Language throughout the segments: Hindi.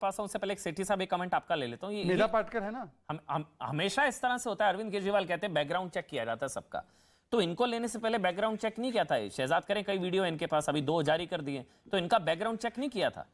पास उससे पहले एक सेठी साहब एक कमेंट आपका ले लेता हूँ। मेधा पाटकर है ना, हम हमेशा इस तरह से होता है। अरविंद केजरीवाल कहते हैं बैकग्राउंड चेक किया जाता है सबका, तो इनको लेने से पहले बैकग्राउंड चेक नहीं किया था। शहजाद करें कई वीडियो इनके पास अभी 2 जारी कर दिए, तो इनका बैकग्राउंड चेक नहीं किया था।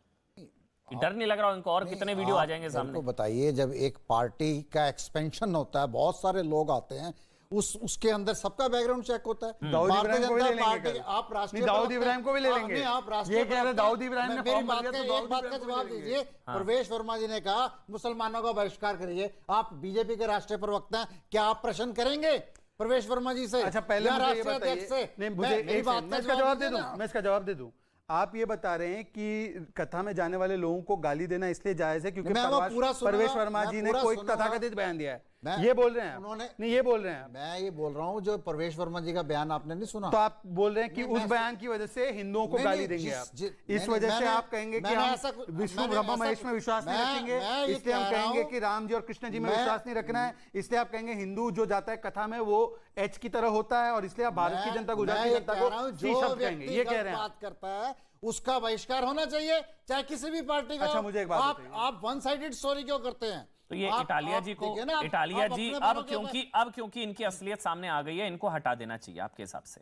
डर नहीं लग रहा इनको और कितने वीडियो आ जाएंगे सामने? बताइए, जब एक पार्टी का एक्सपेंशन होता है, बहुत सारे लोग आते हैं, उसके अंदर सबका बैकग्राउंड चेक होता है। दाऊद इब्राहिम को भी ले लेंगे, आप राष्ट्रीय दाऊद इब्राहिम को भी ले लेंगे। आप राष्ट्रीय, ये कह रहे दाऊद इब्राहिम ने मेरी बात का जवाब दीजिए। प्रवेश वर्मा जी ने कहा मुसलमानों का बहिष्कार करिए। आप बीजेपी के राष्ट्रीय प्रवक्ता हैं, क्या आप प्रश्न करेंगे प्रवेश वर्मा जी से? अच्छा, पहले मुझे ये बताइए, नहीं मुझे एक सेकंड, मैं इसका जवाब दे दूं, मैं इसका जवाब दे दूं। आप ये बता रहे हैं कि कथा में जाने वाले लोगों को गाली देना इसलिए जायज है क्योंकि प्रवेश वर्मा जी ने कोई तथाकथित बयान दिया है, ये बोल रहे हैं उन्होंने? नहीं, ये बोल रहे हैं। मैं ये बोल रहा हूं जो प्रवेश वर्मा जी का बयान आपने नहीं सुना, तो आप बोल रहे हैं कि उस बयान की वजह से हिंदुओं को गाली देंगे आप, इस वजह से आप कहेंगे कि हम विष्णु ब्रह्मा महेश में विश्वास नहीं रखेंगे, इसलिए हम कहेंगे कि राम जी और कृष्ण जी में विश्वास नहीं रखना है, इसलिए आप कहेंगे हिंदू जो जाता है कथा में वो एच की तरह होता है और इसलिए आप भारत की जनता, गुजरात की जनता को सी शब्द कहेंगे, ये कह रहे हैं? बात करता है उसका बहिष्कार होना चाहिए, चाहे किसी भी पार्टी का। अच्छा, मुझे एक बात बताइए, आप वन साइडेड स्टोरी क्यों करते हैं? तो ये इटालिया जी को, इटालिया जी अब क्योंकि इनकी असलियत सामने आ गई है, इनको हटा देना चाहिए आपके हिसाब से?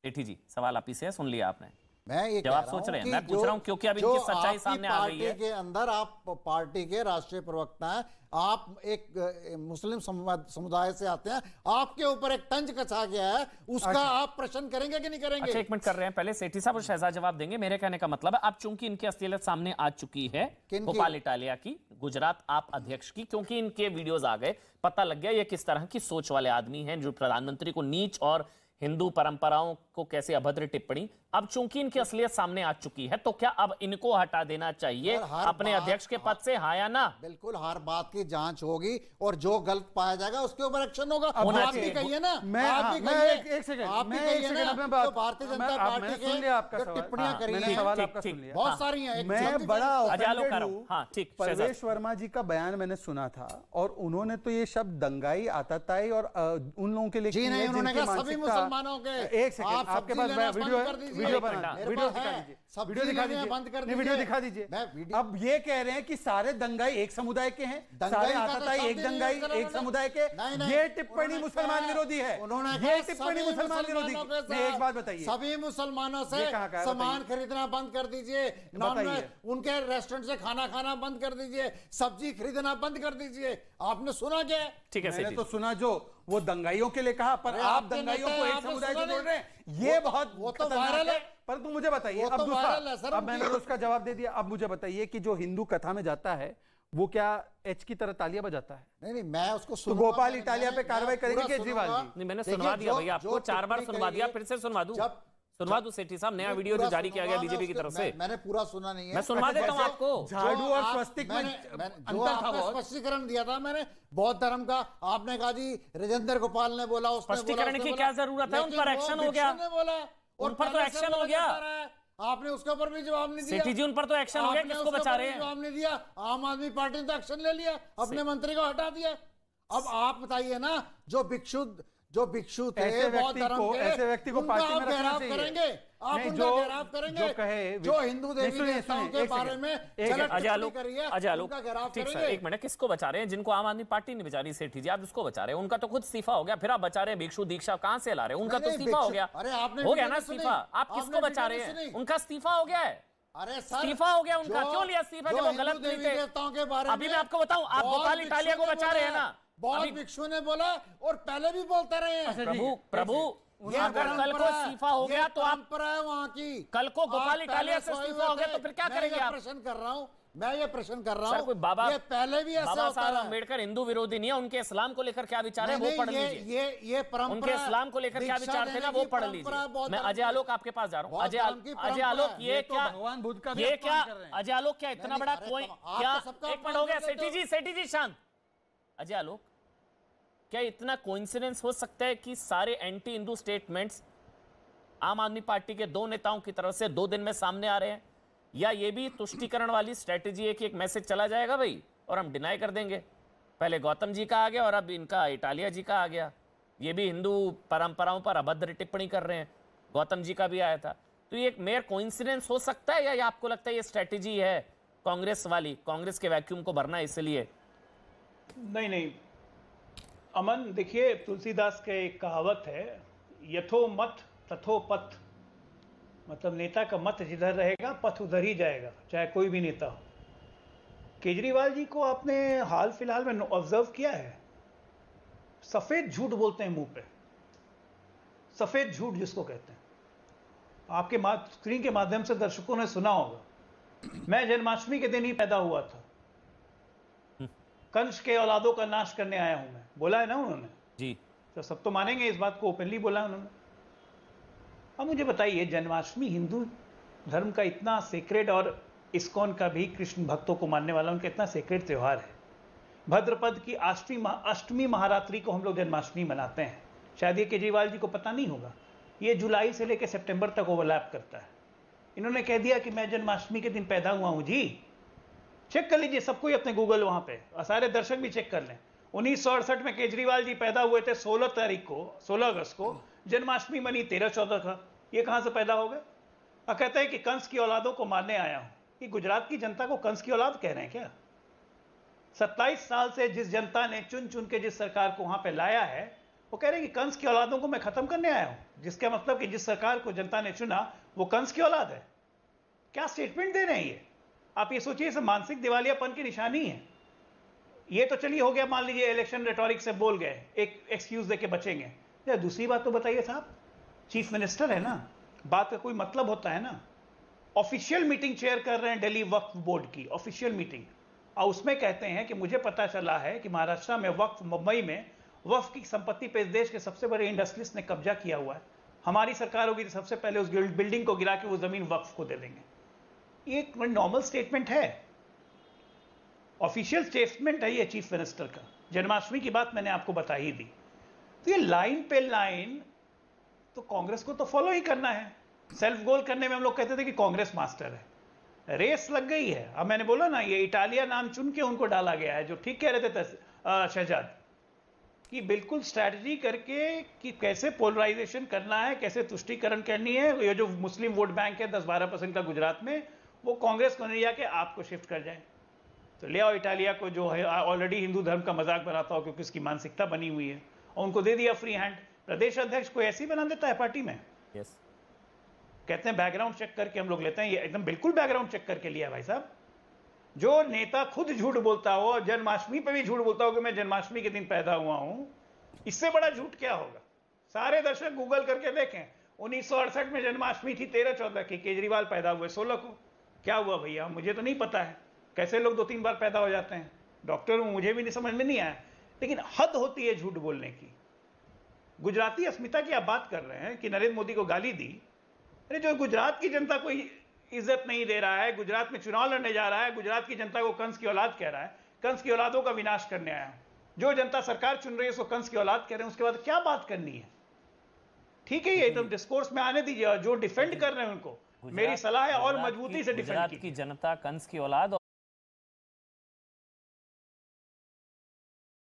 सेठी जी, सवाल आप ही से सुन लिया आपने, मैं ये जवाब सोच रहे हैं, मैं पूछ रहा हूं क्योंकि अब इनकी सच्चाई सामने आ गई है। पार्टी के अंदर आप पार्टी के राष्ट्रीय प्रवक्ता हैं, आप एक मुस्लिम समुदाय से आते हैं, आपके ऊपर एक तंज कसा गया है, उसका आप प्रश्न करेंगे कि नहीं करेंगे? अच्छा, एक मिनट कर रहे हैं, पहले सेठी साहब और शहजाद जवाब देंगे। मेरे कहने का मतलब है अब चूंकि इनकी असलियत सामने आ चुकी है, गोपाल इटालिया की, गुजरात आप अध्यक्ष की, क्योंकि इनके वीडियोज आ गए, पता लग गया ये किस तरह की सोच वाले आदमी हैं जो प्रधानमंत्री को नीच और हिंदू परंपराओं को कैसे अभद्र टिप्पणी, अब चूंकि इनकी असलियत सामने आ चुकी है, तो क्या अब इनको हटा देना चाहिए अपने अध्यक्ष के पद से, हाँ या ना? बिल्कुल, हर बात की जांच होगी और जो गलत पाया जाएगा उसके ऊपर एक्शन होगा। आप भी कहिए ना, आप भी कहिए, एक सेकंड, आप भी कहिए ना, तो भारतीय जनता पार्टी के टिप्पणियां करिए, सवाल आपका सुन लिया, बहुत सारी हैं। मैं बड़ा हाँ, ठीक, प्रवेश वर्मा जी का बयान मैंने सुना था और उन्होंने तो ये शब्द दंगाई, आतताई और उन लोगों के लिए सभी मुसलमानों के, एक सेकंड, आपके पास वीडियो दिखा दीजिए। अब ये कह रहे हैं कि सारे दंगाई एक समुदाय के हैं, सारे आतताई एक दंगाई एक समुदाय के, ये टिप्पणी मुसलमान विरोधी है, ये टिप्पणी मुसलमान विरोधी। एक बात बताइए, सभी मुसलमानों से सामान खरीदना बंद कर दीजिए, उनके रेस्टोरेंट से खाना खाना बंद कर दीजिए, सब्जी खरीदना बंद कर दीजिए। आपने सुना क्या? ठीक है, मैंने तो सुना जो वो दंगाइयों के लिए कहा, पर आप दंगाइयों को एक समुदाय से जोड़ रहे हैं, ये बहुत वो तो वायरल है। परंतु मुझे बताइए, अब दूसरा, अब मैंने उसका जवाब दे दिया, अब मुझे बताइए कि जो हिंदू कथा में जाता है वो क्या एच की तरह तालियां बजाता है? नहीं, मैं उसको तो गोपाल इटालिया पे कार्रवाई करेंगे केजरीवाल जी? नहीं, मैंने सुनवा दिया भैया, आपको 4 बार सुनवा दिया, फिर से सुनवा दूं सेठी साहब, नया वीडियो जो जारी किया गया बीजेपी की तरफ से। मैंने पूरा सुना नहीं है, मैं सुनवा देता हूं आपको। झाड़ू और स्वस्तिक में स्पष्टीकरण दिया था मैंने बौद्ध धर्म का, आपने कहा जी राजेंद्र गोपाल ने बोला, स्पष्टीकरण की क्या जरूरत है? उन पर एक्शन हो गया, उन पर तो एक्शन हो गया, आपने उसके ऊपर भी जवाब नहीं दिया। सेठी जी, उन पर तो एक्शन हो गया, किसको बचा रहे हैं? जवाब नहीं दिया। आम आदमी पार्टी ने तो एक्शन ले लिया, अपने मंत्री को हटा दिया। अब आप बताइए ना, जो भिक्षु थे, ऐसे व्यक्ति को पार्टी में रखना चाहिए। करेंगे आप, उनका घेराव करेंगे, जो कहे जो हिंदू देवी देवताओं के बारे में अजय आलोक, ठीक सर, एक मिनट, किसको बचा रहे हैं? जिनको आम आदमी पार्टी नहीं बचा रही सेठी जी, आप उसको बचा रहे हैं, उनका तो खुद इस्तीफा हो गया, फिर आप बचा रहे हैं भिक्षु दीक्षा, कहां से ला रहे हैं? उनका तो इस्तीफा हो गया, हो गया ना इस्तीफा, आप किसको बचा रहे हैं? उनका इस्तीफा हो गया है, अरे इस्तीफा हो गया उनका, क्यों लिया इस्तीफा जब वो गलत नहीं थे? अभी मैं आपको बताऊं, आप गोपाल इटालिया को बचा रहे हैं ना, बहुत भिक्षु ने बोला और पहले भी बोलते रहे हैं। प्रभु अगर कल को इस्तीफा हो गया तो आप, वहां की कल को गोपाल इटालिया से इस्तीफा हो गया तो फिर क्या करेंगे आप? प्रश्न कर रहा हूं मैं, ये प्रश्न कर रहा हूं, कोई बाबा, ये पहले भी ऐसा बाबा साहब अम्बेडकर हिंदू विरोधी नहीं है, उनके इस्लाम को लेकर क्या विचार है वो पढ़ लीजिए। ये परंपरा, उनके इस्लाम को लेकर क्या विचार थे ना वो पढ़ लीजिए। मैं अजय आलोक आपके पास जा रहा हूँ। अजय आलोक, ये क्या भगवान बुद्ध का, ये क्या अजय आलोक, क्या इतना बड़ा कोई, क्या एक मिनट हो गया सेठी जी शांत। अजय आलोक, क्या इतना कोइंसिडेंस हो सकता है कि सारे एंटी हिंदू स्टेटमेंट्स आम आदमी पार्टी के 2 नेताओं की तरफ से 2 दिन में सामने आ रहे हैं? या ये भी तुष्टीकरण वाली स्ट्रेटेजी है कि एक मैसेज चला जाएगा भाई और हम डिनाई कर देंगे? पहले गौतम जी का आ गया और अब इनका इटालिया जी का आ गया, ये भी हिंदू परंपराओं पर अभद्र टिप्पणी कर रहे हैं, गौतम जी का भी आया था। तो ये एक मेयर कोइंसिडेंस हो सकता है या आपको लगता है ये स्ट्रेटेजी है कांग्रेस वाली, कांग्रेस के वैक्यूम को भरना, इसलिए? नहीं अमन, देखिए तुलसीदास का एक कहावत है, यथो मत तथो पथ। मतलब नेता का मत जिधर रहेगा पथ उधर ही जाएगा, चाहे कोई भी नेता हो। केजरीवाल जी को आपने हाल फिलहाल में ऑब्जर्व किया है, सफेद झूठ बोलते हैं मुंह पे, सफेद झूठ जिसको कहते हैं। आपके स्क्रीन के माध्यम से दर्शकों ने सुना होगा, मैं जन्माष्टमी के दिन ही पैदा हुआ था, कंस के औलादों का नाश करने आया हूं मैं, बोला है ना उन्होंने जी। तो सब तो मानेंगे इस बात को, ओपनली बोला उन्होंने। अब मुझे बताइए, जन्माष्टमी हिंदू धर्म का इतना सेक्रेड, और इस्कॉन का भी कृष्ण भक्तों को मानने वाला उनका इतना सेक्रेड त्यौहार है। भद्रपद की अष्टमी महारात्रि को हम लोग जन्माष्टमी मनाते हैं। शायद ये केजरीवाल जी को पता नहीं होगा, ये जुलाई से लेकर सितंबर तक ओवरलैप करता है। इन्होंने कह दिया कि मैं जन्माष्टमी के दिन पैदा हुआ हूं जी। चेक कर लीजिए सब कोई अपने गूगल वहां पे, सारे दर्शक भी चेक कर लें। 1968 में केजरीवाल जी पैदा हुए थे 16 तारीख को, 16 अगस्त को। जन्माष्टमी मनी 13-14 का। ये कहां से पैदा हो गए? और कहते हैं कि कंस की औलादों को मारने आया हूं। कि गुजरात की जनता को कंस की औलाद कह रहे हैं क्या? 27 साल से जिस जनता ने चुन चुन के जिस सरकार को वहां पे लाया है, वो कह रहे हैं कि कंस की औलादों को मैं खत्म करने आया हूं। जिसका मतलब कि जिस सरकार को जनता ने चुना वो कंस की औलाद है। क्या स्टेटमेंट दे रहे हैं ये? आप ये सोचिए, इसे मानसिक दिवालियापन की निशानी है। ये तो चलिए हो गया, मान लीजिए इलेक्शन रेटोरिक से बोल गए, एक एक्सक्यूज देके बचेंगे। या दूसरी बात तो बताइए साहब, चीफ मिनिस्टर है ना, बात का कोई मतलब होता है ना। ऑफिशियल मीटिंग चेयर कर रहे हैं दिल्ली वक्फ बोर्ड की, ऑफिशियल मीटिंग, और उसमें कहते हैं कि मुझे पता चला है कि महाराष्ट्र में वक्फ, मुंबई में वक्फ की संपत्ति पे इस देश के सबसे बड़े इंडस्ट्रियलिस्ट ने कब्जा किया हुआ है। हमारी सरकार होगी तो सबसे पहले उस बिल्डिंग को गिरा के वो जमीन वक्फ को दे देंगे। ये एक नॉर्मल स्टेटमेंट है, ऑफिशियल स्टेटमेंट है ये चीफ मिनिस्टर का। जन्माष्टमी की बात मैंने आपको बता ही दी। तो ये लाइन पे लाइन तो कांग्रेस को तो फॉलो ही करना है। सेल्फ गोल करने में हम लोग कहते थे कि कांग्रेस मास्टर है, रेस लग गई है। अब मैंने बोला ना, ये इटालिया नाम चुन के उनको डाला गया है, जो ठीक कह रहे थे शहजाद, कि बिल्कुल स्ट्रैटेजी करके कि कैसे पोलराइजेशन करना है, कैसे तुष्टीकरण करनी है। ये जो मुस्लिम वोट बैंक है 10-12% का गुजरात में, वो कांग्रेस को नहीं जाके आपको शिफ्ट कर जाए। तो ले आओ इटालिया को, जो है ऑलरेडी हिंदू धर्म का मजाक बनाता हो क्योंकि उसकी मानसिकता बनी हुई है, और उनको दे दिया फ्री हैंड। प्रदेश अध्यक्ष को ऐसे ही बना देता है पार्टी में। यस, कहते हैं बैकग्राउंड चेक करके हम लोग लेते हैं। ये एकदम बिल्कुल बैकग्राउंड चेक करके लिया भाई साहब। जो नेता खुद झूठ बोलता हो, जन्माष्टमी पे भी झूठ बोलता हो कि मैं जन्माष्टमी के दिन पैदा हुआ हूं, इससे बड़ा झूठ क्या होगा? सारे दर्शक गूगल करके देखें, 1968 में जन्माष्टमी थी 13-14 की, केजरीवाल पैदा हुए 16 को। क्या हुआ भैया? मुझे तो नहीं पता है, कैसे लोग 2-3 बार पैदा हो जाते हैं। डॉक्टर हूं, मुझे भी नहीं समझ में नहीं आया, लेकिन हद होती है झूठ बोलने की। गुजराती अस्मिता की आप बात कर रहे हैं कि नरेंद्र मोदी को गाली दी। अरे जो गुजरात की जनता को इज्जत नहीं दे रहा है, गुजरात में चुनाव लड़ने जा रहा है, गुजरात की जनता को कंस की औलाद कह रहा है, कंस की औलादों का विनाश करने आया। जो जनता सरकार चुन रही है उसको कंस की औलाद कह रहे हैं, उसके बाद क्या बात करनी है? ठीक है, ये एकदम डिस्कोर्स में आने दीजिए। जो डिफेंड कर रहे हैं उनको मेरी सलाह है और मजबूती से डिफेंड की जनता कंस की औलाद